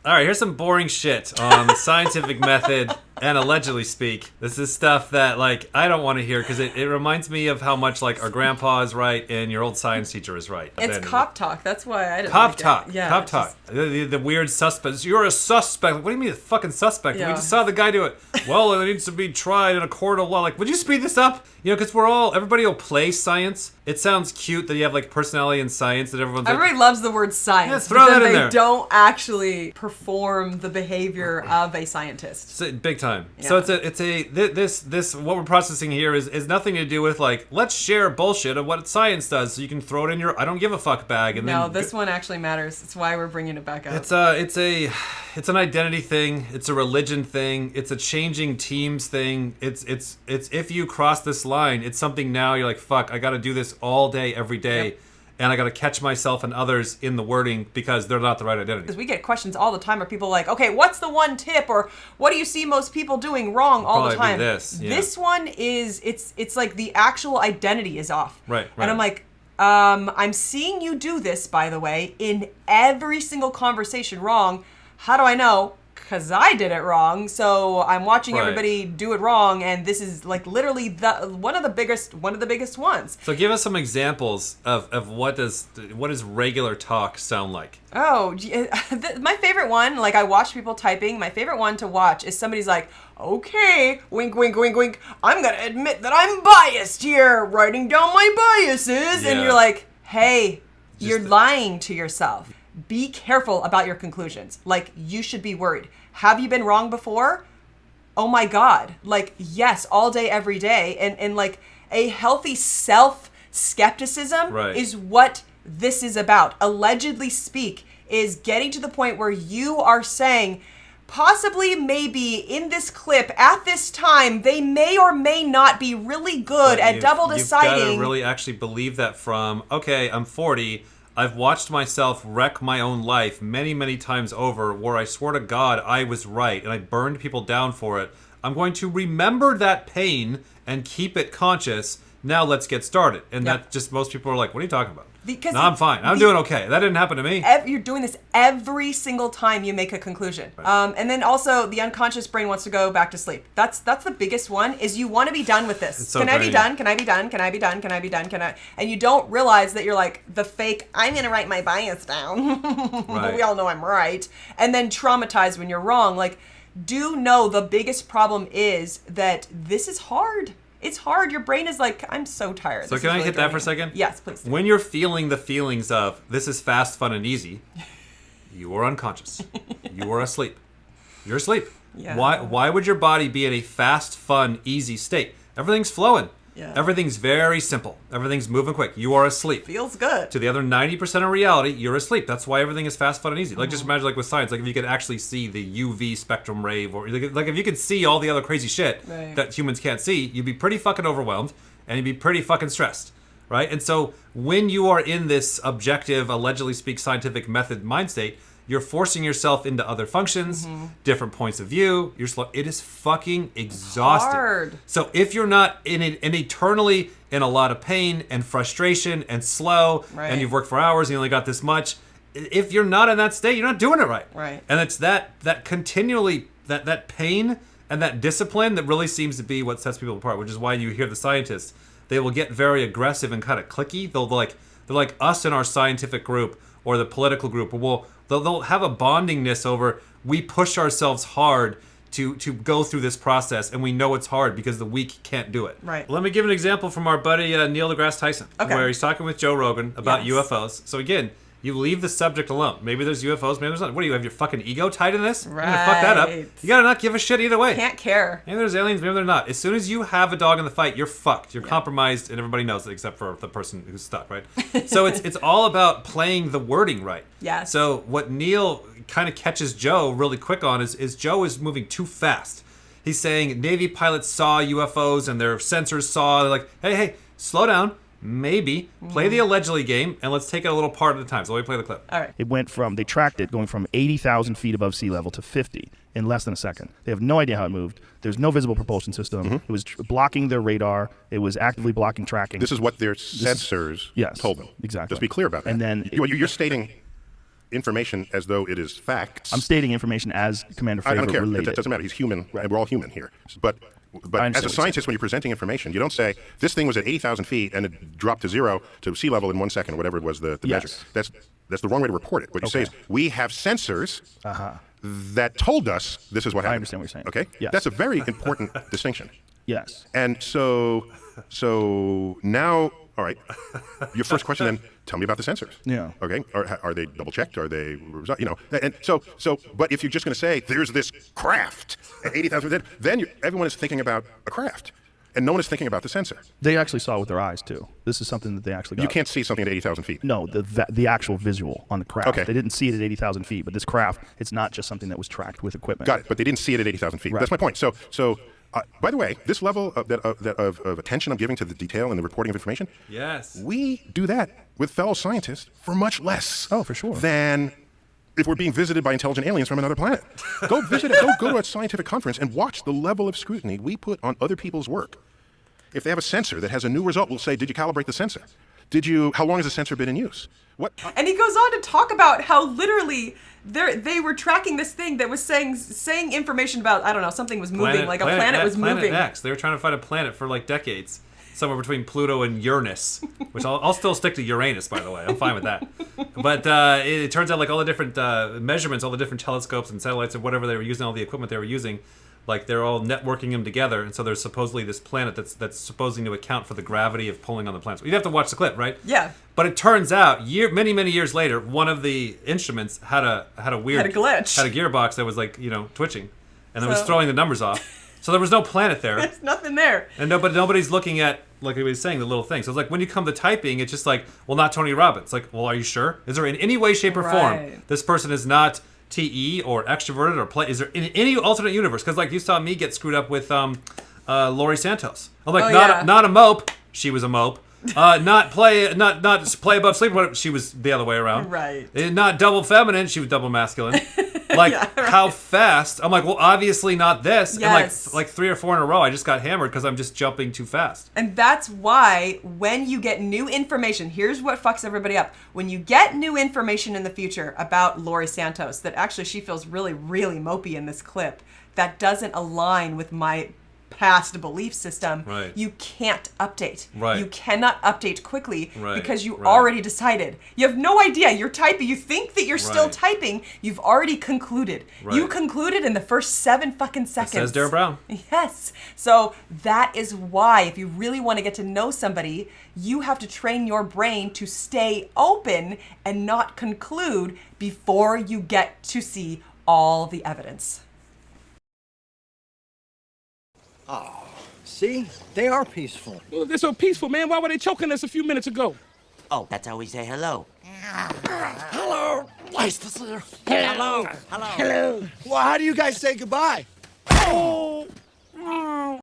All right, here's some boring shit on the scientific method and allegedly speak. This is stuff that, like, I don't want to hear because it reminds me of how much, like, our grandpa is right and your old science teacher is right. It's cop talk. That's why I didn't Cop like talk. it. Yeah, Cop talk. The weird suspects. You're a suspect. What do you mean a fucking suspect? Yeah. We just saw the guy do it. Well, it needs to be tried in a court of law. Like, would you speed this up? You know, because everybody will play science. It sounds cute that you have, like, personality in science that everybody loves the word science. Yeah, throw that in there. They don't actually perform the behavior of a scientist. So, big time. Yeah. So this what we're processing here is nothing to do with, like, let's share bullshit of what science does so you can throw it in your I don't give a fuck bag. And no, then this one actually matters. That's why we're bringing it back up. It's an identity thing. It's a religion thing. It's a changing teams thing. It's if you cross this line, it's something now you're like, fuck, I got to do this all day, every day. Yep. And I got to catch myself and others in the wording because they're not the right identity. Because we get questions all the time where people are like, okay, what's the one tip? Or what do you see most people doing wrong all the time? This one is, it's like the actual identity is off. Right. And I'm like, I'm seeing you do this, by the way, in every single conversation wrong. How do I know? Because I did it wrong, so I'm watching everybody do it wrong, and this is like literally one of the biggest ones. So give us some examples of what does regular talk sound like? Oh, my favorite one, like I watch people typing, my favorite one to watch is somebody's like, okay, wink, wink, wink, wink, I'm gonna admit that I'm biased here, writing down my biases, and you're like, hey, you're lying to yourself. Be careful about your conclusions. Like, you should be worried. Have you been wrong before? Oh my God. Like, yes, all day, every day. And like, a healthy self-skepticism is what this is about. Allegedly speak is getting to the point where you are saying, possibly, maybe, in this clip, at this time, they may or may not be really good at double deciding. You've got to really actually believe that from, okay, I'm 40, I've watched myself wreck my own life many, many times over where I swear to God I was right and I burned people down for it. I'm going to remember that pain and keep it conscious. Now let's get started. And that just, most people are like, what are you talking about? No, I'm fine. I'm doing okay. That didn't happen to me. You're doing this every single time you make a conclusion. Right. And then also the unconscious brain wants to go back to sleep. That's the biggest one is you want to be done with this. So can I be done? Can I be done? Can I be done? Can I be done? Can I? And you don't realize that you're like the fake, I'm going to write my bias down. Right. We all know I'm right. And then traumatized when you're wrong. Like, do know the biggest problem is that this is hard. It's hard. Your brain is like, I'm so tired. So can I hit that for a second? Yes, please. When you're feeling the feelings of, this is fast, fun, and easy, you are unconscious. You are asleep. You're asleep. Yeah. Why would your body be in a fast, fun, easy state? Everything's flowing. Yeah. Everything's very simple. Everything's moving quick. You are asleep. Feels good. To the other 90% of reality, you're asleep. That's why everything is fast, fun, and easy. Like, just imagine, like, with science, like, if you could actually see the UV spectrum wave, or, like if you could see all the other crazy shit that humans can't see, you'd be pretty fucking overwhelmed, and you'd be pretty fucking stressed, right? And so, when you are in this objective, allegedly speak scientific method mind state, you're forcing yourself into other functions, different points of view. You're slow. It is fucking exhausting. Hard. So if you're not in eternally in a lot of pain and frustration and slow, and you've worked for hours and you only got this much, if you're not in that state, you're not doing it right. Right. And it's that continually that pain and that discipline that really seems to be what sets people apart. Which is why you hear the scientists, they will get very aggressive and kind of cliquey. They're like us in our scientific group or the political group, or they'll have a bondingness over, we push ourselves hard to go through this process, and we know it's hard because the weak can't do it. Right. Let me give an example from our buddy Neil deGrasse Tyson, where he's talking with Joe Rogan about UFOs. So again, you leave the subject alone. Maybe there's UFOs, maybe there's not. What do you have, your fucking ego tied in this? Right. You're gonna fuck that up. You gotta not give a shit either way. Can't care. Maybe there's aliens, maybe they're not. As soon as you have a dog in the fight, you're fucked. You're compromised, and everybody knows it except for the person who's stuck, right? So it's all about playing the wording right. Yes. So what Neil kind of catches Joe really quick on is Joe is moving too fast. He's saying Navy pilots saw UFOs and their sensors saw. They're like, hey, slow down. Maybe play the allegedly game, and let's take it a little part at a time. So let me play the clip. All right. They tracked it going from 80,000 feet above sea level to 50 in less than a second. They have no idea how it moved. There's no visible propulsion system. It was blocking their radar. It was actively blocking tracking. This is what their sensors told them. Exactly. Just be clear about that. And then you're stating information as though it is facts. I'm stating information as Commander I Favorite don't care. related. That doesn't matter. He's human. Right. We're all human here. But as a scientist, when you're presenting information, you don't say, this thing was at 80,000 feet and it dropped to 0 to sea level in 1 second, whatever it was the measure. That's the wrong way to report it. What you say is, we have sensors that told us this is what happened. I understand what you're saying. Okay? Yes. That's a very important distinction. Yes. And so now, all right, your first question then, tell me about the sensors. Yeah. Okay? Are they double checked? Are they, you know, and so, but if you're just going to say, there's this craft at 80,000, then everyone is thinking about a craft. And no one is thinking about the sensor. They actually saw it with their eyes, too. This is something that they actually got. You can't see something at 80,000 feet. No, the actual visual on the craft. Okay. They didn't see it at 80,000 feet, but this craft, it's not just something that was tracked with equipment. Got it, but they didn't see it at 80,000 feet. Right. That's my point. So by the way, this level of attention I'm giving to the detail and the reporting of information, Yes. we do that with fellow scientists for much less Oh, for sure. than if we're being visited by intelligent aliens from another planet. Go visit go to a scientific conference and watch the level of scrutiny we put on other people's work. If they have a sensor that has a new result, we'll say, did you calibrate the sensor? How long has the sensor been in use? What? And he goes on to talk about how literally they were tracking this thing that was saying information about, I don't know, something was moving, like a planet was moving. Planet X. They were trying to find a planet for like decades. Somewhere between Pluto and Uranus, which I'll still stick to Uranus, by the way. I'm fine with that. But it turns out like all the different measurements, all the different telescopes and satellites and whatever they were using, all the equipment they were using, like they're all networking them together, and so there's supposedly this planet that's supposing to account for the gravity of pulling on the planets. You'd have to watch the clip, right? Yeah. But it turns out, many years later, one of the instruments had a glitch, had a gearbox that was like twitching, and it was throwing the numbers off. So there was no planet there. There's nothing there. And nobody's looking at, like he was saying, the little things. So it's like when you come to typing, it's just like, well, not Tony Robbins. Like, well, are you sure? Is there in any way, shape, or form this person is not TE or extroverted or play? Is there in any alternate universe? Because like you saw me get screwed up with Laurie Santos. I'm like, not a mope. She was a mope. Not play above sleep. She was the other way around. Right. Not double feminine. She was double masculine. Like how fast? I'm like, well, obviously not this. Yes. And like 3 or 4 in a row, I just got hammered because I'm just jumping too fast. And that's why when you get new information, here's what fucks everybody up. When you get new information in the future about Laurie Santos, that actually she feels really, really mopey in this clip, that doesn't align with my past belief system, you can't update. You cannot update quickly because you already decided. You have no idea. You're typing. You think that you're still typing. You've already concluded. You concluded in the first 7 fucking seconds. That says Darren Brown. Yes. So that is why, if you really want to get to know somebody, you have to train your brain to stay open and not conclude before you get to see all the evidence. Oh, see? They are peaceful. Well, if they're so peaceful, man, why were they choking us a few minutes ago? Oh, that's how we say hello. Hello. Nice to see you. Hello. Hello. Hello. Well, how do you guys say goodbye? Oh!